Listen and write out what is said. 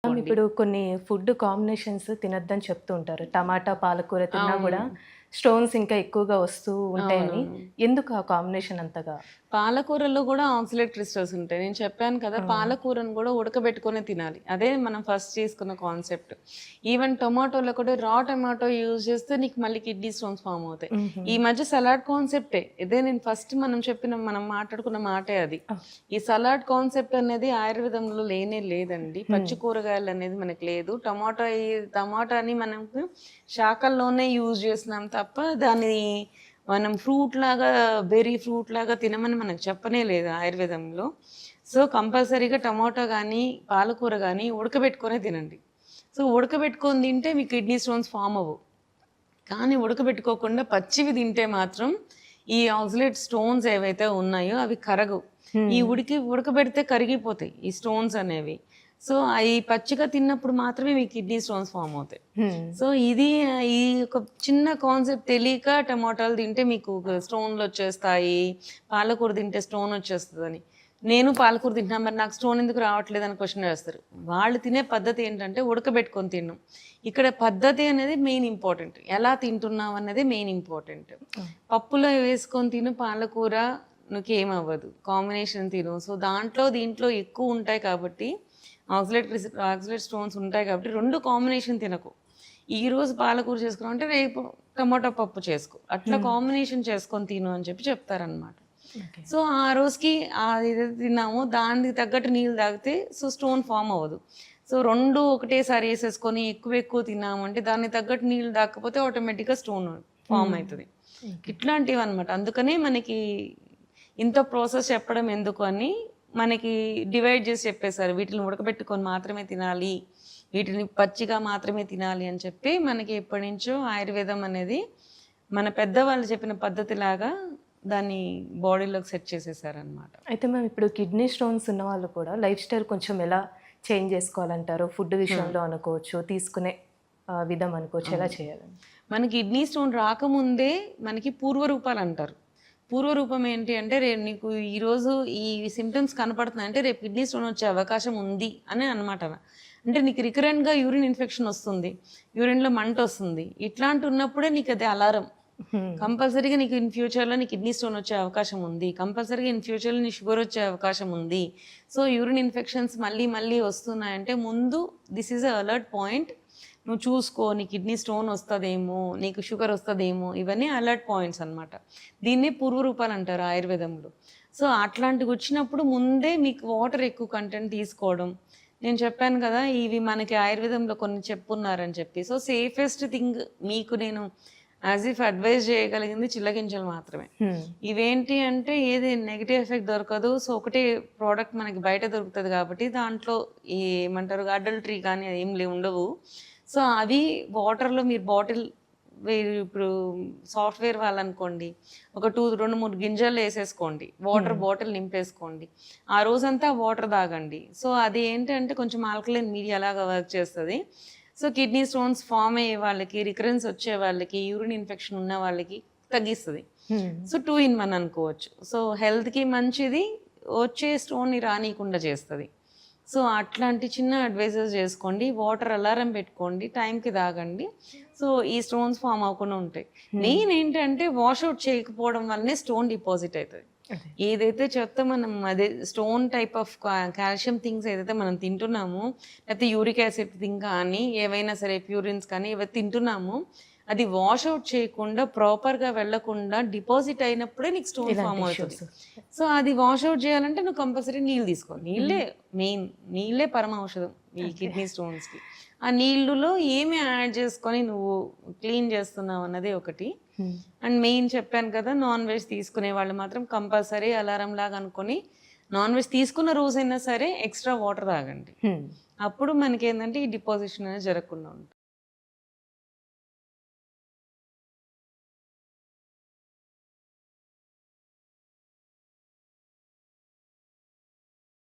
చేసుకోండి. ఇప్పుడు కొన్ని ఫుడ్ కాంబినేషన్స్ తినొద్దని చెప్తూ ఉంటారు. టమాటా, పాలకూర తిన్నా అవును. గూడా స్టోన్స్ ఇంకా ఎక్కువగా వస్తూ ఉంటాయని. అవునవును. ఎందుకు ఆ కాంబినేషన్ అంతగా? పాలకూరలో గూడా ఆక్సాలేట్ క్రిస్టల్స్ ఉంటాయి. నేను చెప్పాను కదా! ఆ! పాలకూరను గూడా ఉడకబెట్టుకొనే తినాలి. అదే మనం ఫస్ట్ చేసుకున్న కాన్సెప్ట్. ఈవెన్ టొమాటోలో కూడా రా టొమాటో యూజ్ చేస్తే నీకు మళ్ళీ కిడ్నీ స్టోన్స్ ఫార్మ్ అవుతాయి. హుహు. ఈ మధ్య సలాడ్ కాన్సెప్టే. ఇదే నేను ఫస్ట్ మనం మాట్లాడుకున్న మాటే అది. ఆ! ఈ సలాడ్ కాన్సెప్ట్ అనేది ఆయుర్వేదంలో లేనే లేదండి. హ్మ్. పచ్చి కూరగాయలు అనేది మనకు లేదు. టమాటాని మనకు శాకల్లోనే యూజ్ చేస్తున్నాం తప్ప దాన్ని మనం ఫ్రూట్ లాగా బెర్రీ ఫ్రూట్ లాగా తినమని మనకు చెప్పనే లేదు ఆయుర్వేదంలో. సో, కంపల్సరీగా టమాటా గానీ, పాలకూర గానీ ఉడకబెట్టుకొనే తినండి. సో, ఉడకబెట్టుకొని తింటే మీ కిడ్నీ స్టోన్స్ ఫార్మ్ అవ్వవు. కానీ ఉడకబెట్టుకోకుండా పచ్చివి తింటే మాత్రం ఈ ఆక్సలేట్ స్టోన్స్ ఏవైతే ఉన్నాయో అవి కరగవు. ఈ హ్మ్. ఉడకబెడితే కరిగిపోతాయి ఈ స్టోన్స్ అనేవి. సో, అయి పచ్చిగా తిన్నప్పుడు మాత్రమే మీ కిడ్నీ స్టోన్స్ ఫార్మ్ అవుతాయి. హ్మ్. సో, ఈ ఒక చిన్న కాన్సెప్ట్ తెలియక టమాటాలు తింటే మీకు స్టోన్‌లొచ్చేస్తాయి. పాలకూర తింటే స్టోనొచ్చేస్తదని. నేను పాలకూర తింటున్నా మరి నాకు స్టోన్ ఎందుకు రావట్లేదని క్వెషన్ వేస్తారు. వాళ్ళు తినే పద్ధతి ఏంటంటే ఉడకబెట్టుకొని తినడం. ఇక్కడ పద్ధతి అనేది మెయిన్ ఇంపార్టెంట్. ఎలా తింటున్నాం అన్నదే మెయిన్ ఇంపార్టెంట్. హ్మ్. పప్పులో వేసుకొని తిను పాలకూర నీకేమవ్వదు. కాంబినేషన్ తిను. సో, దీంట్లో ఎక్కువుంటాయి కాబట్టి ఆక్సలేట్ స్టోన్స్ ఉంటాయి కాబట్టి 2 కాంబినేషన్ తినకు. ఈరోజు పాలకూర చేసుకున్నావు అంటే రేపు టమాటా పప్పు చేసుకో. అట్లా హ్మ్. కాంబినేషన్ చేసుకొని తిను అని చెప్పి చెప్తారనమాట. ఓకే. సో, ఆ రోజుకి ఏదైతే తిన్నామో దానికి తగ్గట్టు నీళ్ళు తాగితే స్టోన్ ఫార్మ్ అవ్వదు. సో, 2 ఒకటేసారి ఏసేసుకొని ఎక్కువ తిన్నామంటే దానికి తగ్గట్టు నీళ్ళు తాగకపోతే ఆటోమేటిక్‌గా స్టోన్ ఫార్మ్ హ్మ్. అయితది. ఓకే. ఇట్లాంటివన్నమాట. అందుకనే మనకి ఇంత ప్రాసెస్ చెప్పడం ఎందుకు అని మనకి డివైడ్ చేసి చెప్పేశారు. వీటిని ఉడకబెట్టుకొని మాత్రమే తినాలి. వీటిని పచ్చిగా మాత్రమే తినాలి అని చెప్పి మనకి ఎప్పటినుంచో ఆయుర్వేదం అనేది మన పెద్దవాళ్ళు చెప్పిన పద్ధతిలాగా దాన్ని బాడీలోకి సెట్ చేసేసారనమాట. అయితే మ్యామ్ ఇప్పుడు కిడ్నీ స్టోన్స్ ఉన్నవాళ్ళు కూడా లైఫ్ స్టైల్ కొంచెం ఎలా చేంజ్ చేసుకోవాలంటారు? ఫుడ్ విషయంలో అనుకోవచ్చు, తీసుకునే విధం అనుకోవచ్చు. ఎలా అవును. చేయాలని? మన కిడ్నీ స్టోన్ రాకముందే మనకి పూర్వ రూపాలంటారు. పూర్వ రూపం ఏంటి అంటే నీకు ఈరోజు ఈ సింప్టమ్స్ కనపడుతున్నాయంటే రేపు కిడ్నీ స్టోన్ వచ్చే అవకాశం ఉంది అని అనమాట. అంటే నీకు రికరెంట్‌గా యూరిన్ ఇన్ఫెక్షన్ వస్తుంది. యూరిన్‌లో మంటొస్తుంది. ఇట్లాంటి ఉన్నప్పుడే నీకది అలారం. హ్మ్. కంపల్సరీగా నీకు ఇన్ ఫ్యూచర్‌లో నీ కిడ్నీ స్టోన్ వచ్చే అవకాశం ఉంది. కంపల్సరీగా ఇన్ ఫ్యూచర్‌లో నీ షుగర్ వచ్చే అవకాశం ఉంది. సో, యూరిన్ ఇన్ఫెక్షన్స్ మళ్ళీ వస్తున్నాయంటే ముందు this is a alert point. నువ్వు చూసుకో నీ కిడ్నీ స్టోన్ వస్తదేమో, నీకు షుగర్ వస్తదేమో ఇవన్నీ అలర్ట్ పాయింట్స్ అనమాట. దీన్నే పూర్వ రూపాలంటారు ఆయుర్వేదంలో. సో, అట్లాంటివొచ్చినప్పుడు ముందే మీకు వాటర్ ఎక్కువ కంటెంట్ తీసుకోవడం. నేను చెప్పాను కదా! ఇవి మనకి ఆయుర్వేదంలో కొన్ని చెప్పున్నారని చెప్పి. సో, సేఫెస్ట్ థింగ్ మీకు నేను యాస్ ఇఫ్ అడ్వైస్ చేయగలిగింది చిల్లగింజలు మాత్రమే. హ్మ్. ఇవేంటి అంటే ఏది నెగెటివ్ ఎఫెక్ట్ దొరకదు. సో, ఒకటే ప్రోడక్ట్ మనకి బయట దొరుకుతది కాబట్టి దాంట్లో ఏమంటారు అడల్టరీ కానీ ఉండవు. సో, అవి వాటర్‌లో మీరు మీరు ఇప్పుడు సాఫ్ట్‌వేర్ వాళ్ళనుకోండి. ఒక 2, 3 గింజలు ఏసేసుకోండి. వాటర్ హ్మ్. బాటిల్ నింపేసుకోండి. ఆ రోజంతా వాటర్ తాగండి. సో, అది ఏంటంటే కొంచెం ఆల్కలైన్ మీడియా లాగా వర్క్ చేస్తది. సో, కిడ్నీ స్టోన్స్ ఫార్మ్ అయ్యే వాళ్ళకి, రికరెన్స్ వచ్చే వాళ్ళకి, యూరిన్ ఇన్ఫెక్షన్ ఉన్న వాళ్ళకి తగ్గిస్తది. హ్మ్. సో, 2 ఇన్ 1 అనుకోవచ్చు. సో, హెల్త్‌కి మంచిది. వచ్చే స్టోన్‌ని రానీయకుండా చేస్తది. సో, అట్లాంటి చిన్న అడ్వైజెస్ చేసుకోండి. వాటర్ అలారం పెట్టుకోండి. టైంకి తాగండి. సో, ఈ స్టోన్స్ ఫార్మ్ అవ్వకుండా ఉంటాయి. హ్మ్. మెయిన్ ఏంటంటే వాష్ ఔట్ చేయకపోవడం వల్లనే స్టోన్ డిపాజిట్ అయితది. అదే. ఏదైతే చెత్త మనం అదే stone type of calcium things ఏదైతే మనం తింటున్నామో, లేకపోతే యూరిక్ యాసిడ్ థింగ్ కానీ, ఏవైనా సరే ప్యూరిన్స్ కానీ ఏవైతే తింటున్నామో, అది వాష్ ఔట్ చేయకుండా ప్రాపర్‌గా వెళ్ళకుండా డిపాజిట్ అయినప్పుడే నీకు స్టోన్ ఇలాంటి ఫార్మ్ అవుతది. ఇష్యూస్ వస్తాయి. సో, అది వాష్ ఔట్ చేయాలంటే నువ్వు కంపల్సరీ నీళ్ళు తీసుకోవాలి. హ్మ్. మెయిన్. నీళ్ళే పరమ ఔషధం ఈ ఓకే. కిడ్నీ స్టోన్స్‌కి. ఆ నీళ్ళులో ఏమి యాడ్ చేసుకొని నువ్వు క్లీన్ చేస్తున్నావు అన్నదే ఒకటి. హ్మ్. అండ్ మెయిన్ చెప్పాను కదా! నాన్ వెజ్ తీసుకునే వాళ్ళు మాత్రం కంపల్సరీ అలారంలాగా అనుకోని నాన్ వెజ్ తీసుకున్న రోజైనా సరే ఎక్స్‌ట్రా వాటర్ తాగండి. హ్మ్. అప్పుడు మనకేందంటే ఈ డిపాజిషన్ అనేది జరగకుండా ఉంటుంది.